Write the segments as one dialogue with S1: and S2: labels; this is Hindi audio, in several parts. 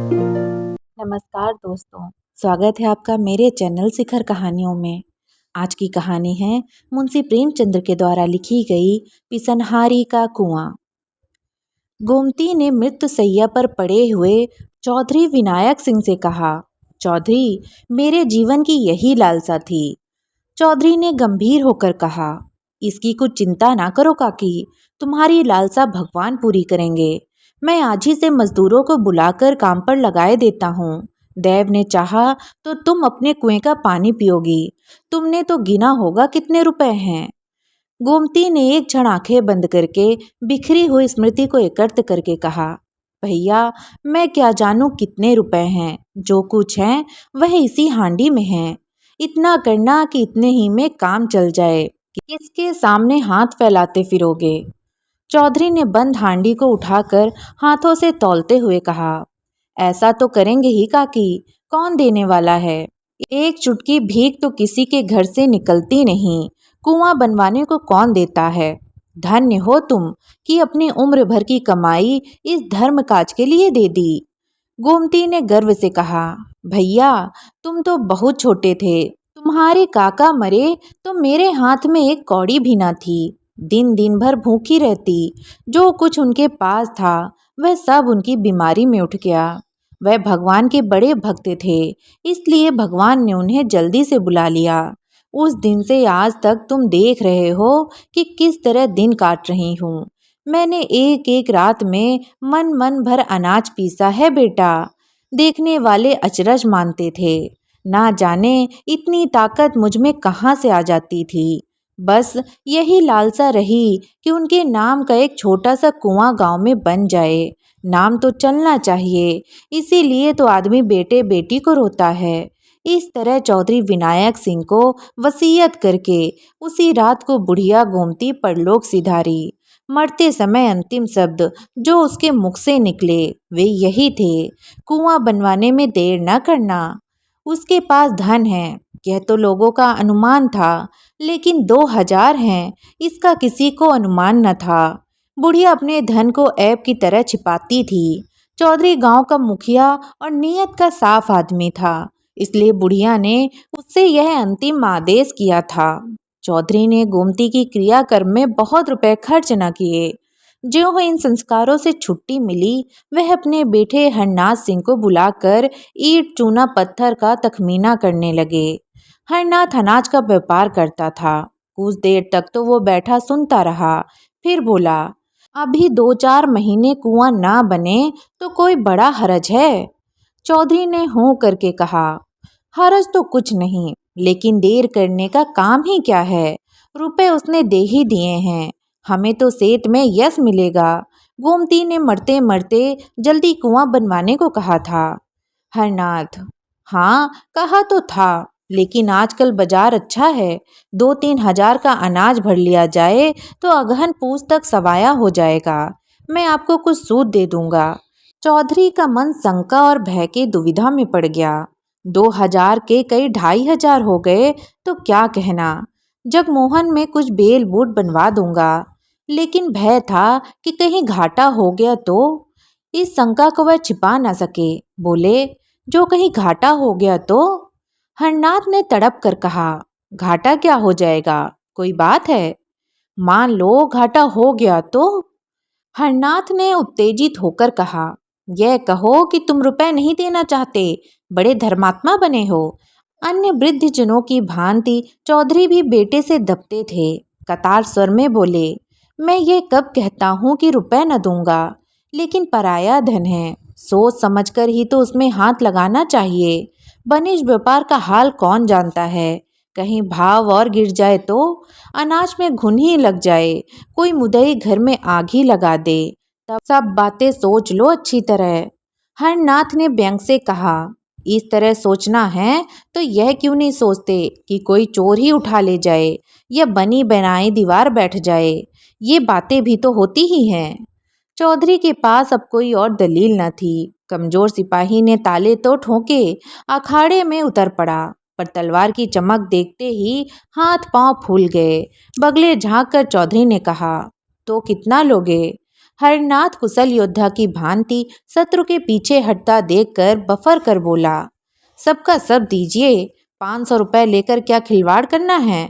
S1: नमस्कार दोस्तों, स्वागत है आपका मेरे चैनल शिखर कहानियों में। आज की कहानी है मुंशी प्रेमचंद्र के द्वारा लिखी गई पिसनहारी का कुआं। गोमती ने मृत्युशैया पर पड़े हुए चौधरी विनायक सिंह से कहा, चौधरी, मेरे जीवन की यही लालसा थी। चौधरी ने गंभीर होकर कहा, इसकी कुछ चिंता ना करो काकी, तुम्हारी लालसा भगवान पूरी करेंगे। मैं आज ही से मजदूरों को बुलाकर काम पर लगाए देता हूँ। देव ने चाहा तो तुम अपने कुएं का पानी पियोगी। तुमने तो गिना होगा कितने रुपए हैं। गोमती ने एक क्षण आंखें बंद करके बिखरी हुई स्मृति को एकत्र करके कहा, भैया, मैं क्या जानूं कितने रुपए हैं। जो कुछ है वह इसी हांडी में है। इतना करना कि इतने ही में काम चल जाए। किसके सामने हाथ फैलाते फिरोगे। चौधरी ने बंद हांडी को उठाकर हाथों से तौलते हुए कहा, ऐसा तो करेंगे ही काकी, कौन देने वाला है। एक चुटकी भीख तो किसी के घर से निकलती नहीं। कुआं बनवाने को कौन देता है। धन्य हो तुम कि अपनी उम्र भर की कमाई इस धर्म काज के लिए दे दी। गोमती ने गर्व से कहा, भैया, तुम तो बहुत छोटे थे। तुम्हारे काका मरे तो मेरे हाथ में एक कौड़ी भी ना थी। दिन दिन भर भूखी रहती। जो कुछ उनके पास था वह सब उनकी बीमारी में उठ गया। वह भगवान के बड़े भक्त थे, इसलिए भगवान ने उन्हें जल्दी से बुला लिया। उस दिन से आज तक तुम देख रहे हो कि किस तरह दिन काट रही हूँ। मैंने एक एक रात में मन मन भर अनाज पीसा है बेटा। देखने वाले अचरज मानते थे। ना जाने इतनी ताकत मुझ में कहाँ से आ जाती थी। बस यही लालसा रही कि उनके नाम का एक छोटा सा कुआं गांव में बन जाए। नाम तो चलना चाहिए, इसीलिए तो आदमी बेटे बेटी को रोता है। इस तरह चौधरी विनायक सिंह को वसीयत करके उसी रात को बुढ़िया गोमती परलोक सिधारी। मरते समय अंतिम शब्द जो उसके मुख से निकले वे यही थे, कुआं बनवाने में देर न करना। उसके पास धन है, यह तो लोगों का अनुमान था, लेकिन 2000 हैं, इसका किसी को अनुमान न था। बुढ़िया अपने धन को ऐब की तरह छिपाती थी। चौधरी गांव का मुखिया और नीयत का साफ आदमी था, इसलिए बुढ़िया ने उससे यह अंतिम आदेश किया था। चौधरी ने गोमती की क्रियाकर्म में बहुत रुपए खर्च न किए। ज्यों इन संस्कारों से छुट्टी मिली, वह अपने बेटे हरनाथ सिंह को बुलाकर ईंट चूना पत्थर का तखमीना करने लगे। हरनाथ अनाज का व्यापार करता था। कुछ देर तक तो वो बैठा सुनता रहा, फिर बोला, अभी 2-4 महीने कुआं ना बने तो कोई बड़ा हरज है। चौधरी ने हूं करके कहा, हरज तो कुछ नहीं, लेकिन देर करने का काम ही क्या है। रुपए उसने दे ही दिए हैं, हमें तो सेठ में यश मिलेगा। गोमती ने मरते मरते जल्दी कुआं बनवाने को कहा था। हरनाथ, हाँ कहा तो था, लेकिन आजकल बाजार अच्छा है। 2-3 हजार का अनाज भर लिया जाए तो अगहन पूस तक सवाया हो जाएगा। मैं आपको कुछ सूद दे दूंगा। चौधरी का मन शंका और भय की दुविधा में पड़ गया। 2000 के कई 2500 हो गए तो क्या कहना। जगमोहन में कुछ बेल बूट बनवा दूंगा, लेकिन भय था कि कहीं घाटा हो गया तो। इस शंका को वह छिपा न सके। बोले, जो कहीं घाटा हो गया तो। हरनाथ ने तड़प कर कहा, घाटा क्या हो जाएगा, कोई बात है। मान लो घाटा हो गया तो। हरनाथ ने उत्तेजित होकर कहा, यह कहो कि तुम रुपए नहीं देना चाहते, बड़े धर्मात्मा बने हो। अन्य वृद्ध जनों की भांति चौधरी भी बेटे से दबते थे। कतार स्वर में बोले, मैं ये कब कहता हूँ कि रुपए न दूंगा, लेकिन पराया धन है, सोच समझकर ही तो उसमें हाथ लगाना चाहिए। बनिज व्यापार का हाल कौन जानता है, कहीं भाव और गिर जाए तो, अनाज में घुन ही लग जाए, कोई मुदई घर में आग ही लगा दे, तब सब बातें सोच लो अच्छी तरह। हरनाथ ने व्यंग से कहा, इस तरह सोचना है तो यह क्यों नहीं सोचते कि कोई चोर ही उठा ले जाए या बनी बनाई दीवार बैठ जाए। ये बातें भी तो होती ही हैं। चौधरी के पास अब कोई और दलील न थी। कमजोर सिपाही ने ताले तो ठोके, अखाड़े में उतर पड़ा, पर तलवार की चमक देखते ही हाथ पांव फूल गए। बगले झांक कर चौधरी ने कहा, तो कितना लोगे। हरनाथ कुशल योद्धा की भांति शत्रु के पीछे हटता देखकर बफर कर बोला, सबका सब दीजिए, 500 रुपए लेकर क्या खिलवाड़ करना है।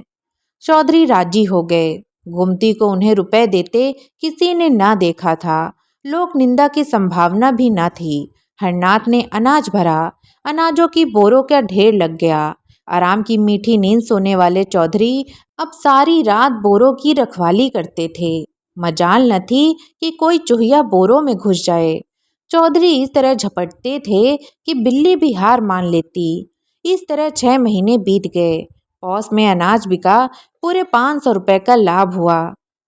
S1: चौधरी राजी हो गए। गोमती को उन्हें रुपए देते किसी ने ना देखा था। लोक निंदा की संभावना भी न थी। हरनाथ ने अनाज भरा। अनाजों की बोरों का ढेर लग गया। आराम की मीठी नींद सोने वाले चौधरी अब सारी रात बोरों की रखवाली करते थे। मजाल न थी कि कोई चूहिया बोरों में घुस जाए। चौधरी इस तरह झपटते थे कि बिल्ली भी हार मान लेती। इस तरह 6 महीने बीत गए। पौस में अनाज बिका। पूरे 500 रुपए का लाभ हुआ।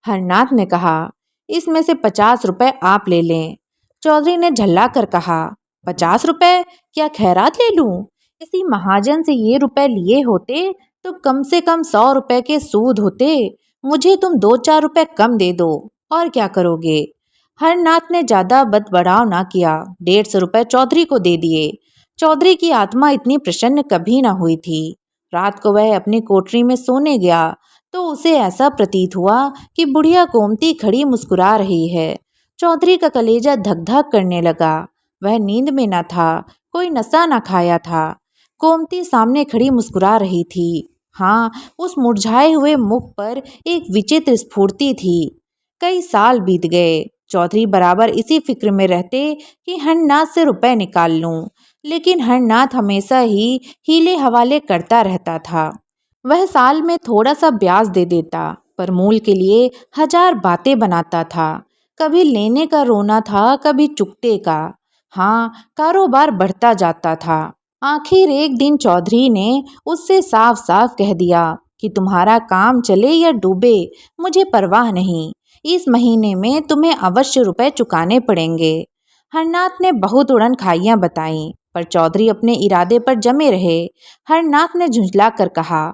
S1: हरनाथ ने कहा, इसमें से 50 रुपए आप ले लें। चौधरी ने झल्ला कर कहा, 50 रुपए? क्या खैरात ले लूं? किसी महाजन से ये रुपए लिए होते तो कम से कम 100 रुपए के सूद होते। मुझे तुम 2-4 रुपए कम दे दो। और क्या करोगे? हरनाथ ने ज्यादा बदबड़ाव ना किया। 150 रुपए चौधरी को दे दिए। चौधरी की आत्मा इतनी प्रसन्न कभी ना हुई थी। रात को वह अपनी कोठरी में सोने गया तो उसे ऐसा प्रतीत हुआ कि बुढ़िया गोमती खड़ी मुस्कुरा रही है। चौधरी का कलेजा धक धक करने लगा। वह नींद में न था, कोई नशा न खाया था। गोमती सामने खड़ी मुस्कुरा रही थी। हाँ, उस मुरझाए हुए मुख पर एक विचित्र स्फूर्ति थी। कई साल बीत गए। चौधरी बराबर इसी फिक्र में रहते कि हरनाथ से रुपए निकाल लूं, लेकिन हरनाथ हमेशा ही हीले हवाले करता रहता था। वह साल में थोड़ा सा ब्याज दे देता, पर मूल के लिए 1000 बातें बनाता था। कभी लेने का रोना था, कभी चुकते का। हाँ, कारोबार बढ़ता जाता था। आखिर एक दिन चौधरी ने उससे साफ साफ कह दिया कि तुम्हारा काम चले या डूबे, मुझे परवाह नहीं। इस महीने में तुम्हें अवश्य रुपए चुकाने पड़ेंगे। हरनाथ ने बहुत उड़न खाइयां बताईं, पर चौधरी अपने इरादे पर जमे रहे। हरनाथ ने झुंझला कर कहा,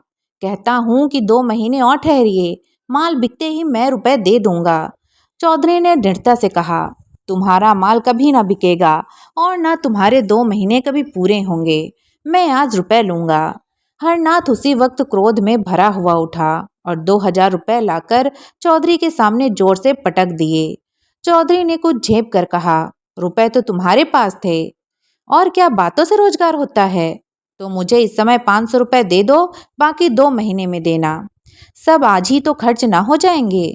S1: कहता हूँ कि 2 महीने और ठहरिए, माल बिकते ही मैं रुपए दे दूंगा। चौधरी ने दृढ़ता से कहा, तुम्हारा माल कभी ना बिकेगा और ना तुम्हारे 2 महीने कभी पूरे होंगे। मैं आज रुपए लूंगा। हरनाथ उसी वक्त क्रोध में भरा हुआ उठा और 2000 रुपए लाकर चौधरी के सामने जोर से पटक दिए। चौधरी ने कुछ झेप कर कहा, रुपए तो तुम्हारे पास थे और क्या बातों से रोजगार होता है। तो मुझे इस समय 500 रुपए दे दो, बाकी 2 महीने में देना। सब आज ही तो खर्च ना हो जाएंगे।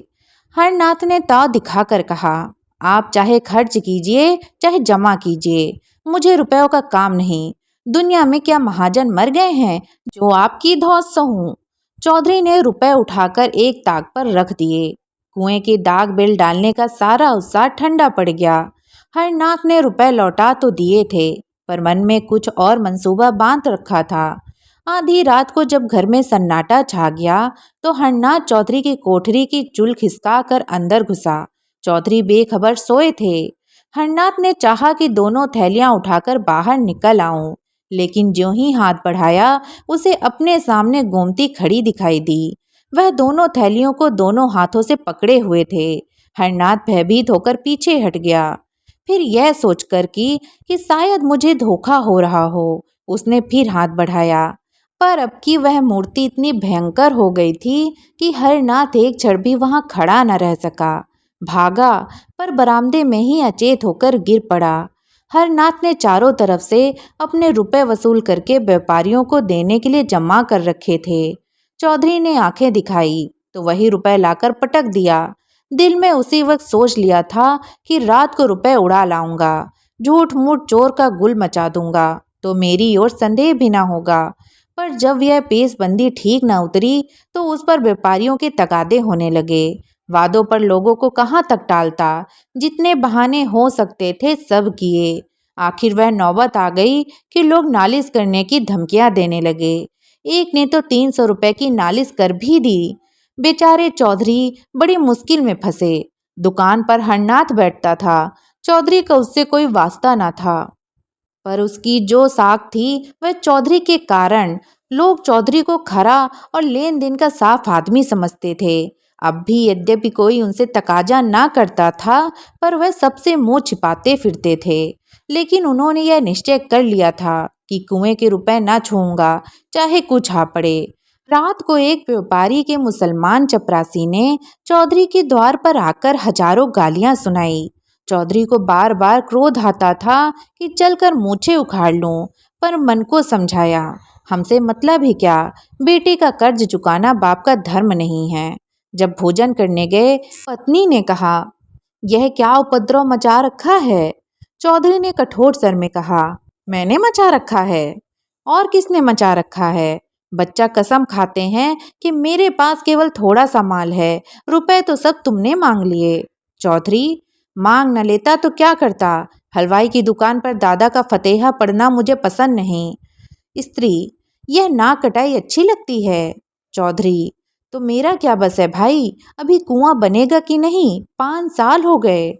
S1: हरनाथ ने ताव दिखाकर कहा, आप चाहे खर्च कीजिए चाहे जमा कीजिए, मुझे रुपयों का काम नहीं। दुनिया में क्या महाजन मर गए हैं जो आपकी धौंस सहूं। चौधरी ने रुपए उठाकर एक ताक पर रख दिए। कुएं की दाग बेल डालने का सारा उत्साह ठंडा पड़ गया। हरनाथ ने रुपए लौटा तो दिए थे, पर मन में कुछ और मंसूबा बांध रखा था। आधी रात को जब घर में सन्नाटा छा गया तो हरनाथ चौधरी की कोठरी की चुल खिसका कर अंदर घुसा। चौधरी बेखबर सोए थे। हरनाथ ने चाहा कि दोनों थैलियां उठाकर बाहर निकल आऊं, लेकिन ज्यों ही हाथ बढ़ाया उसे अपने सामने गोमती खड़ी दिखाई दी। वह दोनों थैलियों को दोनों हाथों से पकड़े हुए थे। हरनाथ भयभीत होकर पीछे हट गया। फिर यह सोचकर कि शायद मुझे धोखा हो रहा हो, उसने फिर हाथ बढ़ाया, पर अब की वह मूर्ति इतनी भयंकर हो गई थी कि हरनाथ एक क्षण भी वहां खड़ा न रह सका। भागा, पर बरामदे में ही अचेत होकर गिर पड़ा। हरनाथ ने चारों तरफ से अपने रुपए वसूल करके व्यापारियों को देने के लिए जमा कर रखे थे। चौधरी ने आंखें दिखाई तो वही रुपए लाकर पटक दिया। दिल में उसी वक्त सोच लिया था कि रात को रुपए उड़ा लाऊंगा, झूठ मूठ चोर का गुल मचा दूंगा, तो मेरी ओर संदेह भी ना होगा। पर जब यह पेशबंदी ठीक न उतरी तो उस पर व्यापारियों के तगादे होने लगे। वादों पर लोगों को कहाँ तक टालता। जितने बहाने हो सकते थे सब किए। आखिर वह नौबत आ गई कि लोग नालिश करने की धमकियां देने लगे। एक ने तो 300 रुपए की नालिश कर भी दी। बेचारे चौधरी बड़ी मुश्किल में फंसे। दुकान पर हरनाथ बैठता था। चौधरी का उससे कोई वास्ता न था, पर उसकी जो साख थी वह चौधरी के कारण। लोग चौधरी को खरा और लेन देन का साफ आदमी समझते थे। अब भी यद्यपि कोई उनसे तकाजा ना करता था, पर वह सबसे मुंह छिपाते फिरते थे। लेकिन उन्होंने यह निश्चय कर लिया था कि कुएं के रुपए ना छूऊंगा, चाहे कुछ आ पड़े। रात को एक व्यापारी के मुसलमान चपरासी ने चौधरी के द्वार पर आकर हजारों गालियां सुनाई। चौधरी को बार बार क्रोध आता था कि चलकर मूछें उखाड़ लूं, पर मन को समझाया, हमसे मतलब ही क्या, बेटे का कर्ज चुकाना बाप का धर्म नहीं है। जब भोजन करने गए, पत्नी ने कहा, यह क्या उपद्रव मचा रखा है। चौधरी ने कठोर स्वर में कहा, मैंने मचा रखा है? और किसने मचा रखा है? बच्चा कसम खाते हैं कि मेरे पास केवल थोड़ा सा माल है, रुपए तो सब तुमने मांग लिए। चौधरी, मांग न लेता तो क्या करता? हलवाई की दुकान पर दादा का फतेहा पढ़ना मुझे पसंद नहीं। स्त्री, यह नाक कटाई अच्छी लगती है। चौधरी, तो मेरा क्या बस है भाई, अभी कुआं बनेगा कि नहीं, 5 साल हो गए।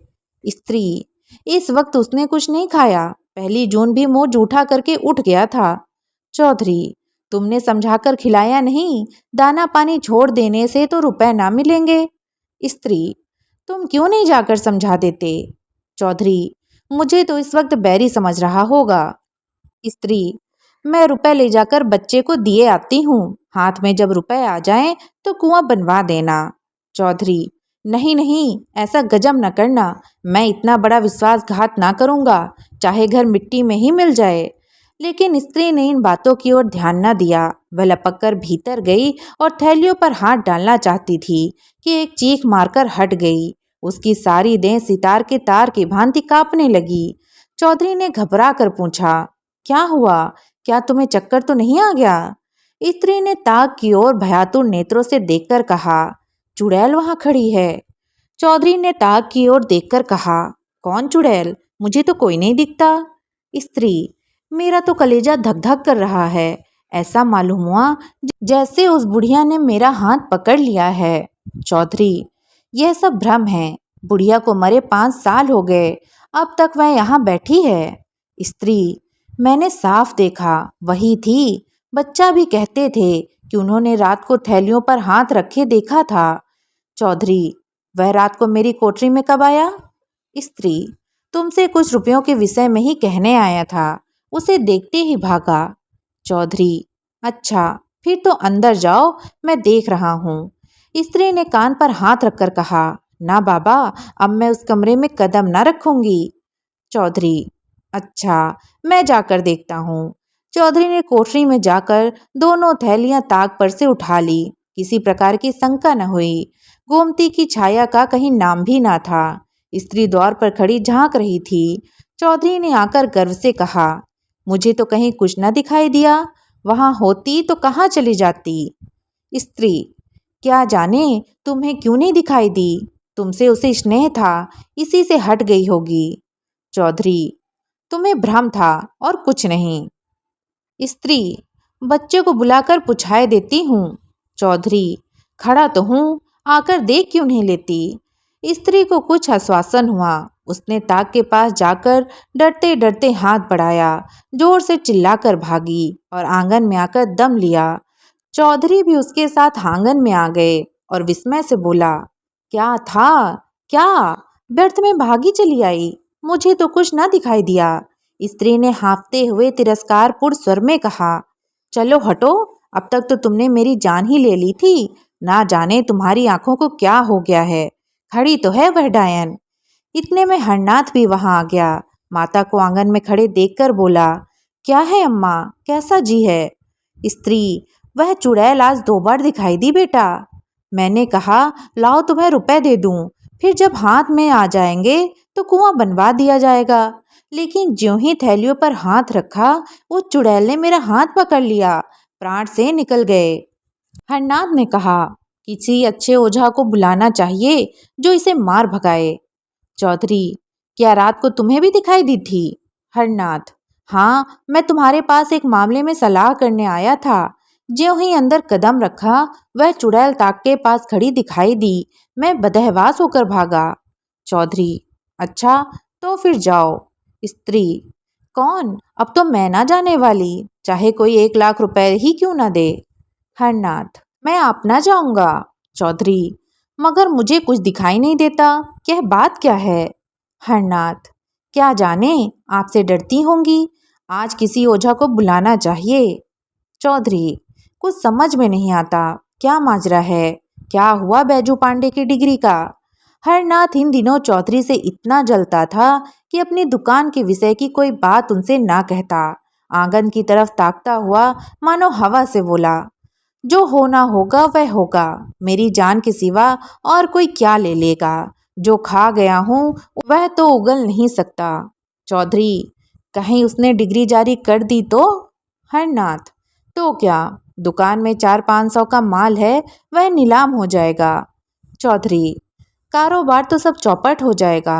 S1: स्त्री, इस वक्त उसने कुछ नहीं खाया, 1 जून भी मुंह जूठा करके उठ गया था। चौधरी, तुमने समझाकर खिलाया नहीं, दाना पानी छोड़ देने से तो रुपए ना मिलेंगे। स्त्री, तुम क्यों नहीं जाकर समझा देते? चौधरी, मुझे तो इस वक्त बैरी समझ रहा होगा। स्त्री, मैं रुपए ले जाकर बच्चे को दिए आती हूँ, हाथ में जब रुपए आ जाएं तो कुआं बनवा देना। चौधरी, नहीं नहीं, ऐसा गजब न करना, मैं इतना बड़ा विश्वासघात ना करूँगा, चाहे घर मिट्टी में ही मिल जाए। लेकिन स्त्री ने इन बातों की ओर ध्यान न दिया। वह लपक कर भीतर गई और थैलियों पर हाथ डालना चाहती थी कि एक चीख मारकर हट गई। उसकी सारी देह सितार के तार की भांति कांपने लगी। चौधरी ने घबरा कर पूछा, क्या हुआ? क्या तुम्हें चक्कर तो नहीं आ गया? स्त्री ने ताक की ओर भयातुर नेत्रों से देखकर कहा, चुड़ैल वहां खड़ी है। चौधरी ने ताक की ओर देखकर कहा, कौन चुड़ैल? मुझे तो कोई नहीं दिखता। स्त्री, मेरा तो कलेजा धक धक कर रहा है, ऐसा मालूम हुआ जैसे उस बुढ़िया ने मेरा हाथ पकड़ लिया है। चौधरी, यह सब भ्रम है, बुढ़िया को मरे 5 साल हो गए, अब तक वह यहाँ बैठी है। स्त्री, मैंने साफ देखा, वही थी, बच्चा भी कहते थे कि उन्होंने रात को थैलियों पर हाथ रखे देखा था। चौधरी, वह रात को मेरी कोठरी में कब आया? स्त्री, तुमसे कुछ रुपयों के विषय में ही कहने आया था, उसे देखते ही भागा। चौधरी, अच्छा, फिर तो अंदर जाओ, मैं देख रहा हूँ। स्त्री ने कान पर हाथ रखकर कहा, ना बाबा, अब मैं उस कमरे में कदम न रखूंगी। चौधरी, अच्छा, मैं जाकर देखता हूँ। चौधरी ने कोठरी में जाकर दोनों थैलियां ताक पर से उठा ली। किसी प्रकार की शंका न हुई। गोमती की छाया का कहीं नाम भी ना था। स्त्री द्वार पर खड़ी झांक रही थी। चौधरी ने आकर गर्व से कहा, मुझे तो कहीं कुछ न दिखाई दिया, वहां होती तो कहाँ चली जाती। स्त्री, क्या जाने तुम्हें क्यों नहीं दिखाई दी, तुमसे उसे स्नेह था, इसी से हट गई होगी। चौधरी, तुम्हें भ्रम था और कुछ नहीं। स्त्री, बच्चे को बुलाकर पुछाए देती हूँ। चौधरी, खड़ा तो हूँ, आकर देख क्यों नहीं लेती। स्त्री को कुछ आश्वासन हुआ। उसने ताक के पास जाकर डरते डरते हाथ बढ़ाया, जोर से चिल्लाकर भागी और आंगन में आकर दम लिया। चौधरी भी उसके साथ आंगन में आ गए और विस्मय से बोला, क्या था? क्या व्यर्थ में भागी चली आई? मुझे तो कुछ न दिखाई दिया। स्त्री ने हाँफते हुए तिरस्कारपूर्ण स्वर में कहा, चलो हटो, अब तक तो तुमने मेरी जान ही ले ली थी, ना जाने तुम्हारी आंखों को क्या हो गया है। खड़ी तो है वह डायन। इतने में हरनाथ भी वहां आ गया। माता को आंगन में खड़े देखकर बोला, क्या है अम्मा, कैसा जी है? स्त्री, वह चुड़ैल आज 2 बार दिखाई दी बेटा। मैंने कहा, लाओ तुम्हें रुपए दे दूं, फिर जब हाथ में आ जाएंगे तो कुआं बनवा दिया जाएगा। लेकिन ज्यों ही थैलियों पर हाथ रखा, उस चुड़ैल ने मेरा हाथ पकड़ लिया, प्राण से निकल गए। हरनाथ ने कहा, किसी अच्छे ओझा को बुलाना चाहिए जो इसे मार भगाए। चौधरी, क्या रात को तुम्हें भी दिखाई दी थी? हरनाथ, हाँ, मैं तुम्हारे पास एक मामले में सलाह करने आया था। ज्यों ही अंदर कदम रखा, वह चुड़ैल ताक के पास खड़ी दिखाई दी, मैं बदहवास होकर भागा। चौधरी, अच्छा, तो फिर जाओ। स्त्री, कौन? अब तो मैं ना जाने वाली, चाहे कोई 1 लाख रुपए ही क्यों ना दे। हरनाथ, मैं आप ना जाऊंगा। चौधरी, मगर मुझे कुछ दिखाई नहीं देता, यह बात क्या है? हरनाथ, क्या जाने, आपसे डरती होंगी, आज किसी ओझा को बुलाना चाहिए। चौधरी, कुछ समझ में नहीं आता, क्या माजरा है? क्या हुआ बैजू पांडे की डिग्री का? हरनाथ इन दिनों चौधरी से इतना जलता था कि अपनी दुकान के विषय की कोई बात उनसे ना कहता। आंगन की तरफ ताकता हुआ मानो हवा से बोला, जो होना होगा वह होगा, मेरी जान के सिवा और कोई क्या ले लेगा? जो खा गया हूँ वह तो उगल नहीं सकता। चौधरी, कहीं उसने डिग्री जारी कर दी तो? हरनाथ, तो क्या, दुकान में 400-500 का माल है, वह नीलाम हो जाएगा। चौधरी, कारोबार तो सब चौपट हो जाएगा।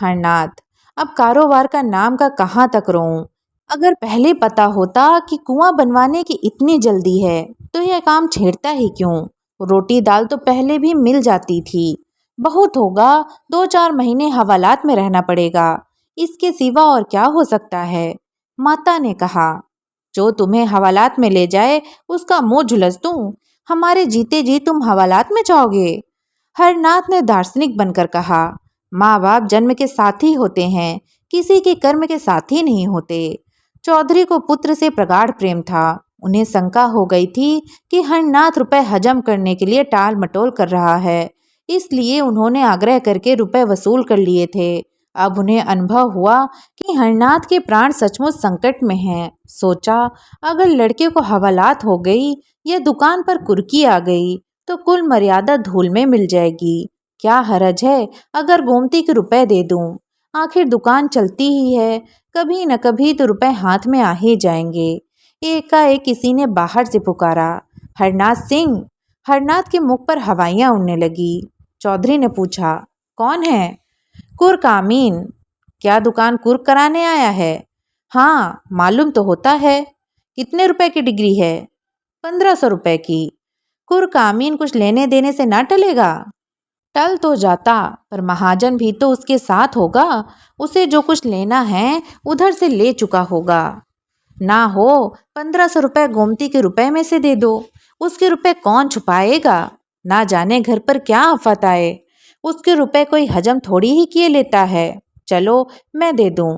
S1: हरनाथ, अब कारोबार का नाम का कहाँ तक रोऊं? अगर पहले पता होता कि कुआं बनवाने की इतनी जल्दी है तो यह काम छेड़ता ही क्यों? रोटी दाल तो पहले भी मिल जाती थी। बहुत होगा 2-4 महीने हवालात में रहना पड़ेगा, इसके सिवा और क्या हो सकता है? माता ने कहा, जो तुम्हें हवालात में ले जाए उसका मुंह झुलस दूं? हमारे जीते जी तुम हवालात में जाओगे? हरनाथ ने दार्शनिक बनकर कहा, माँ बाप जन्म के साथी होते हैं, किसी के कर्म के साथी नहीं होते। चौधरी को पुत्र से प्रगाढ़ प्रेम था। उन्हें शंका हो गई थी कि हरनाथ रुपए हजम करने के लिए टाल मटोल कर रहा है, इसलिए उन्होंने आग्रह करके रुपए वसूल कर लिए थे। अब उन्हें अनुभव हुआ कि हरनाथ के प्राण सचमुच संकट में हैं। सोचा, अगर लड़के को हवालात हो गई या दुकान पर कुर्की आ गई तो कुल मर्यादा धूल में मिल जाएगी। क्या हरज है अगर गोमती के रुपए दे दूं? आखिर दुकान चलती ही है, कभी न कभी तो रुपए हाथ में आ ही जाएंगे। एकाएक किसी ने बाहर से पुकारा, हरनाथ सिंह। हरनाथ के मुख पर हवाइयां उड़ने लगी। चौधरी ने पूछा, कौन है? कुर्क आमीन। क्या दुकान कुर्क कराने आया है? हाँ, मालूम तो होता है। कितने रुपए की डिग्री है? 1500 रुपए की। कुर्क आमीन कुछ लेने देने से ना टलेगा? टल तो जाता, पर महाजन भी तो उसके साथ होगा, उसे जो कुछ लेना है उधर से ले चुका होगा। ना हो 1500 रुपए गोमती के रुपए में से दे दो, उसके रुपए कौन छुपाएगा? ना जाने घर पर क्या आफत आए, उसके रुपए कोई हजम थोड़ी ही किए लेता है। चलो मैं दे दूं।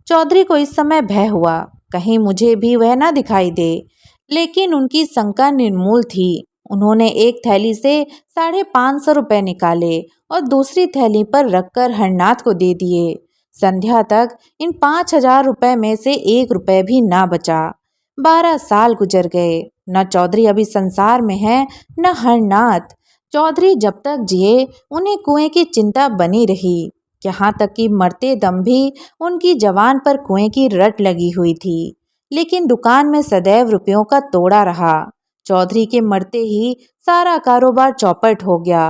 S1: चौधरी को इस समय भय हुआ, कहीं मुझे भी वह ना दिखाई दे, लेकिन उनकी शंका निर्मूल थी। उन्होंने एक थैली से 550 रुपए निकाले और दूसरी थैली पर रखकर हरनाथ को दे दिए। संध्या तक इन 5000 रुपए में से 1 रुपए भी ना बचा। 12 साल गुजर गए, न चौधरी अभी संसार में है न हरनाथ। चौधरी जब तक जिए उन्हें कुएं की चिंता बनी रही, यहाँ तक कि मरते दम भी उनकी जवान पर कुएं की रट लगी हुई थी। लेकिन दुकान में सदैव रुपयों का तोड़ा रहा। चौधरी के मरते ही सारा कारोबार चौपट हो गया।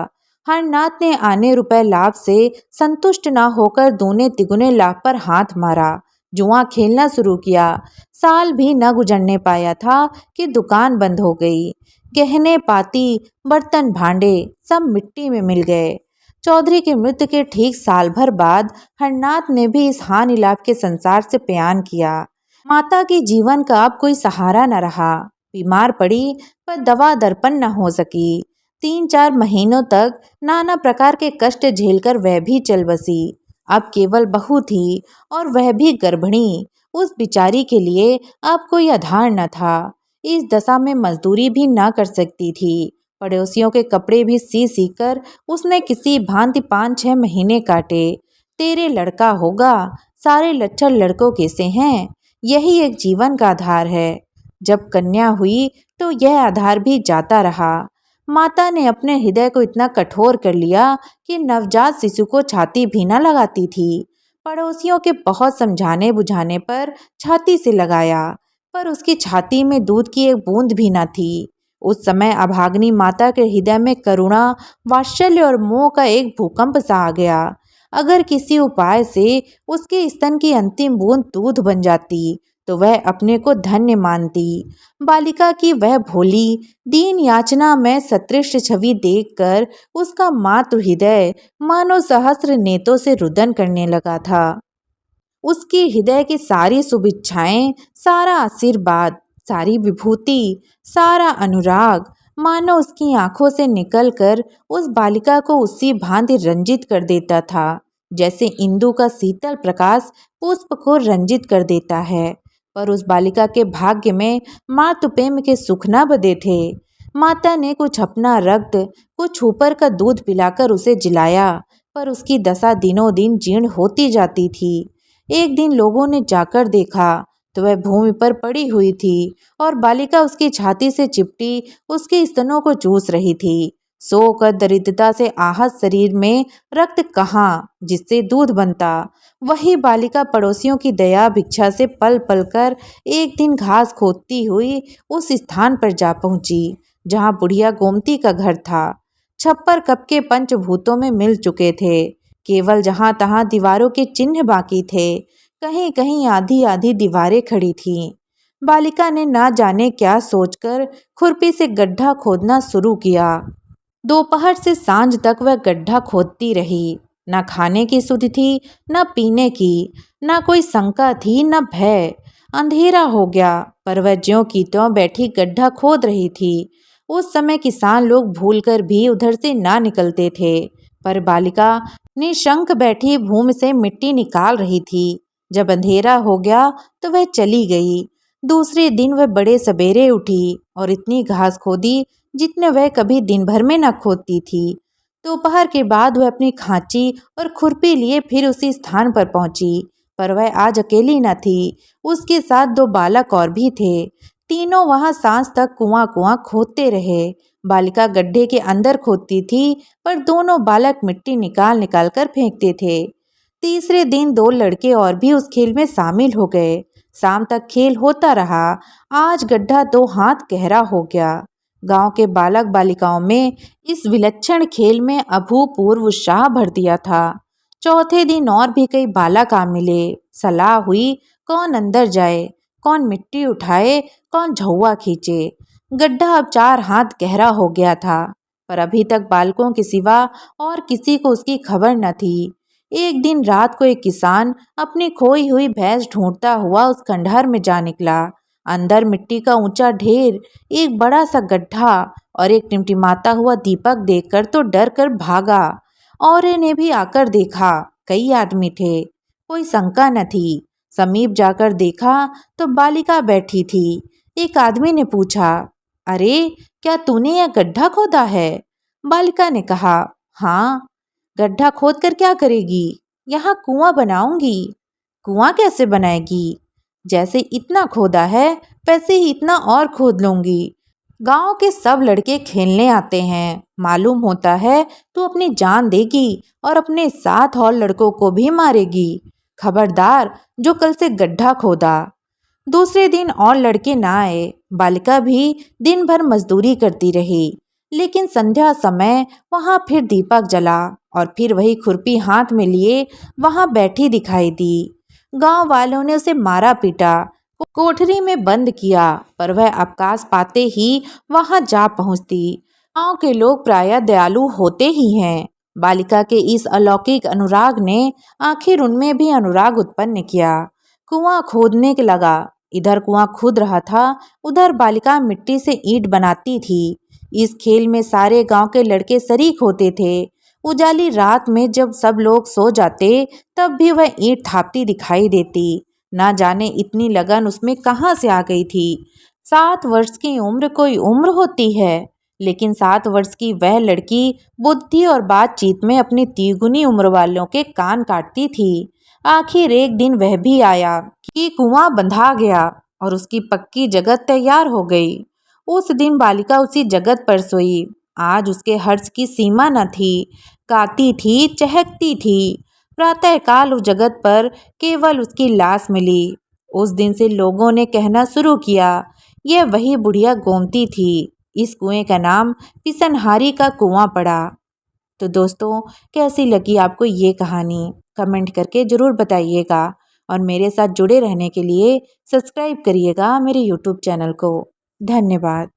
S1: हरनाथ ने आने रुपए लाभ से संतुष्ट न होकर दूने तिगुने लाभ पर हाथ मारा, जुआ खेलना शुरू किया। साल भी न गुजरने पाया था कि दुकान बंद हो गई। गहने पाती, बर्तन भांडे सब मिट्टी में मिल गए। चौधरी की मृत्यु के ठीक साल भर बाद हरनाथ ने भी इस हानि लाभ के संसार से पयान किया। माता के जीवन का अब कोई सहारा न रहा। बीमार पड़ी पर दवा दर्पण न हो सकी। 3-4 महीनों तक नाना प्रकार के कष्ट झेलकर वह भी चल बसी। अब केवल बहू थी और वह भी गर्भिणी। उस बिचारी के लिए अब कोई आधार न था। इस दशा में मजदूरी भी न कर सकती थी। पड़ोसियों के कपड़े भी सी सी कर उसने किसी भांति 5-6 महीने काटे। तेरे लड़का होगा, सारे लच्छर लड़कों कैसे हैं, यही एक जीवन का आधार है। जब कन्या हुई तो यह आधार भी जाता रहा। माता ने अपने हृदय को इतना कठोर कर लिया कि नवजात शिशु को छाती भी न लगाती थी। पड़ोसियों के बहुत समझाने बुझाने पर छाती से लगाया, पर उसकी छाती में दूध की एक बूंद भी न थी। उस समय अभागिनी माता के हृदय में करुणा, वात्सल्य और मोह का एक भूकंप सा आ गया। अगर किसी उपाय से उसके स्तन की अंतिम बूंद दूध बन जाती तो वह अपने को धन्य मानती। बालिका की वह भोली दीन याचना में सतृष्ट छवि देखकर उसका मातृ हृदय मानो सहस्र नेत्रों से रुदन करने लगा था। उसके हृदय की सारी शुभ इच्छाएं, सारा आशीर्वाद, सारी विभूति, सारा अनुराग मानो उसकी आंखों से निकलकर उस बालिका को उसी भांति रंजित कर देता था, जैसे इंदु का शीतल प्रकाश पुष्प को रंजित कर देता है। पर उस बालिका के भाग्य में मातृप्रेम के सुख न बंधे थे। माता ने कुछ अपना रक्त, कुछ ऊपर का दूध पिलाकर उसे जिलाया, पर उसकी दशा दिनों दिन जीर्ण होती जाती थी। एक दिन लोगों ने जाकर देखा तो वह भूमि पर पड़ी हुई थी और बालिका उसकी छाती से चिपटी उसके स्तनों को चूस रही थी। सोकर दरिद्रता से आहत शरीर में रक्त कहाँ जिससे दूध बनता। वही बालिका पड़ोसियों की दया भिक्षा से पल पल कर एक दिन घास खोदती हुई उस स्थान पर जा पहुंची जहां बुढ़िया गोमती का घर था। छप्पर कब के पंचभूतों में मिल चुके थे, केवल जहां तहां दीवारों के चिन्ह बाकी थे। कहीं कहीं आधी आधी दीवारें खड़ी थीं। बालिका ने ना जाने क्या सोचकर खुरपी से गड्ढा खोदना शुरू किया। दोपहर से सांझ तक वह गड्ढा खोदती रही। न खाने की सुध थी, न पीने की, न कोई शंका थी, न भय। अंधेरा हो गया, पर वह ज्यों की त्यों बैठी गड्ढा खोद रही थी। उस समय किसान लोग भूलकर भी उधर से ना निकलते थे, पर बालिका निशंक बैठी भूमि से मिट्टी निकाल रही थी। जब अंधेरा हो गया तो वह चली गई। दूसरे दिन वह बड़े सवेरे उठी और इतनी घास खोदी जितने वह कभी दिन भर में न खोदती थी। दोपहर के बाद वह अपनी खांची और खुरपी लिए फिर उसी स्थान पर पहुंची, पर वह आज अकेली न थी। उसके साथ दो बालक और भी थे। तीनों वहां सांझ तक कुआं कुआं खोदते रहे। बालिका गड्ढे के अंदर खोदती थी, पर दोनों बालक मिट्टी निकाल निकाल कर फेंकते थे। तीसरे दिन दो लड़के और भी उस खेल में शामिल हो गए। शाम तक खेल होता रहा। आज गड्ढा 2 हाथ गहरा हो गया। गांव के बालक बालिकाओं में इस विलक्षण खेल में अभूतपूर्व उत्साह भर दिया था। चौथे दिन और भी कई बालक आ मिले। सलाह हुई कौन अंदर जाए, कौन मिट्टी उठाए, कौन झौवा खींचे। गड्ढा अब 4 हाथ गहरा हो गया था, पर अभी तक बालकों के सिवा और किसी को उसकी खबर न थी। एक दिन रात को एक किसान अपनी खोई हुई भैंस ढूंढता हुआ उस खंडहर में जा निकला। अंदर मिट्टी का ऊंचा ढेर, एक बड़ा सा गड्ढा और एक टिमटिमाता हुआ दीपक देखकर तो डर कर भागा। और ने भी आकर देखा, कई आदमी थे, कोई शंका न थी। समीप जाकर देखा तो बालिका बैठी थी। एक आदमी ने पूछा, अरे क्या तूने यह गड्ढा खोदा है? बालिका ने कहा, हाँ। गड्ढा खोद कर क्या करेगी? यहाँ कुआं बनाऊंगी। कुआं कैसे बनाएगी? जैसे इतना खोदा है वैसे ही इतना और खोद लूंगी। गांव के सब लड़के खेलने आते हैं, मालूम होता है तू अपनी जान देगी और अपने साथ और लड़कों को भी मारेगी। खबरदार जो कल से गड्ढा खोदा। दूसरे दिन और लड़के ना आए। बालिका भी दिन भर मजदूरी करती रही, लेकिन संध्या समय वहां फिर दीपक जला और फिर वही खुरपी हाथ में लिए वहां बैठी दिखाई दी। गांव वालों ने उसे मारा पीटा, कोठरी में बंद किया, पर वह अवकाश पाते ही वहां जा पहुंचती। गांव के लोग प्रायः दयालु होते ही हैं। बालिका के इस अलौकिक अनुराग ने आखिर उनमें भी अनुराग उत्पन्न किया। कुआं खोदने के लगा। इधर कुआं खुद रहा था, उधर बालिका मिट्टी से ईंट बनाती थी। इस खेल में सारे गांव के लड़के शरीक होते थे। उजाली रात में जब सब लोग सो जाते तब भी वह ईंट थापती दिखाई देती। ना जाने इतनी लगन उसमें कहाँ से आ गई थी। 7 वर्ष की उम्र कोई उम्र होती है, लेकिन 7 वर्ष की वह लड़की बुद्धि और बातचीत में अपनी तिगुनी उम्र वालों के कान काटती थी। आखिर एक दिन वह भी आया कि कुआं बंधा गया और उसकी पक्की जगत तैयार हो गई। उस दिन बालिका उसी जगत पर सोई। आज उसके हर्ष की सीमा न थी। गाती थी, चहकती थी। प्रातःकाल उस जगत पर केवल उसकी लाश मिली। उस दिन से लोगों ने कहना शुरू किया, यह वही बुढ़िया गोमती थी। इस कुएं का नाम पिसनहारी का कुआं पड़ा। तो दोस्तों, कैसी लगी आपको ये कहानी? कमेंट करके ज़रूर बताइएगा और मेरे साथ जुड़े रहने के लिए सब्सक्राइब करिएगा मेरे यूट्यूब चैनल को। धन्यवाद।